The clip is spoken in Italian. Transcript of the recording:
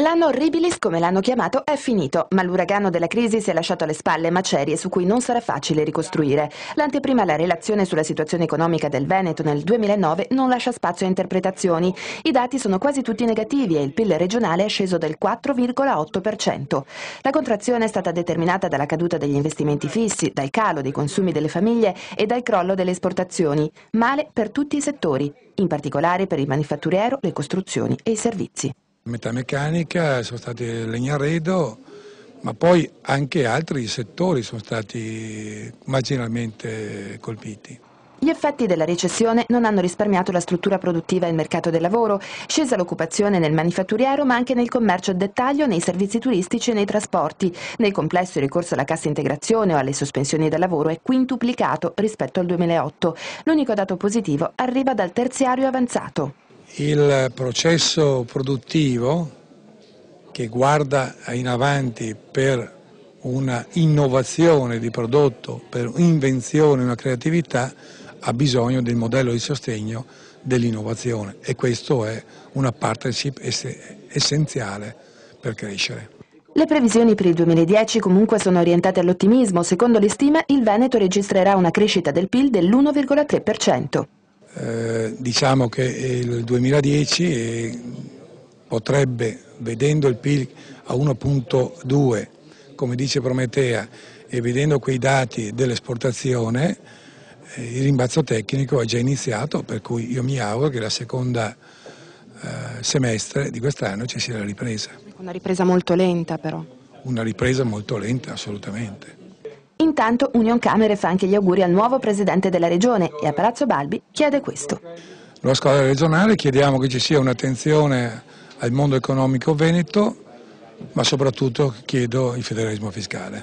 L'anno horribilis, come l'hanno chiamato, è finito, ma l'uragano della crisi si è lasciato alle spalle macerie su cui non sarà facile ricostruire. L'anteprima alla relazione sulla situazione economica del Veneto nel 2009 non lascia spazio a interpretazioni. I dati sono quasi tutti negativi e il PIL regionale è sceso del 4,8%. La contrazione è stata determinata dalla caduta degli investimenti fissi, dal calo dei consumi delle famiglie e dal crollo delle esportazioni. Male per tutti i settori, in particolare per il manifatturiero, le costruzioni e i servizi. Metalmeccanica, sono stati Legnarredo, ma poi anche altri settori sono stati marginalmente colpiti. Gli effetti della recessione non hanno risparmiato la struttura produttiva e il mercato del lavoro, scesa l'occupazione nel manifatturiero ma anche nel commercio al dettaglio, nei servizi turistici e nei trasporti. Nel complesso il ricorso alla cassa integrazione o alle sospensioni dal lavoro è quintuplicato rispetto al 2008. L'unico dato positivo arriva dal terziario avanzato. Il processo produttivo che guarda in avanti per una innovazione di prodotto, per un'invenzione, una creatività, ha bisogno del modello di sostegno dell'innovazione e questo è una partnership essenziale per crescere. Le previsioni per il 2010 comunque sono orientate all'ottimismo. Secondo le stime il Veneto registrerà una crescita del PIL dell'1,3%. Diciamo che il 2010 potrebbe, vedendo il PIL a 1,2 come dice Prometea e vedendo quei dati dell'esportazione, il rimbalzo tecnico è già iniziato, per cui io mi auguro che la seconda semestre di quest'anno ci sia la ripresa. Una ripresa molto lenta però. Una ripresa molto lenta, assolutamente. Intanto Unioncamere fa anche gli auguri al nuovo presidente della regione e a Palazzo Balbi chiede questo. Alla squadra regionale chiediamo che ci sia un'attenzione al mondo economico veneto, ma soprattutto chiedo il federalismo fiscale.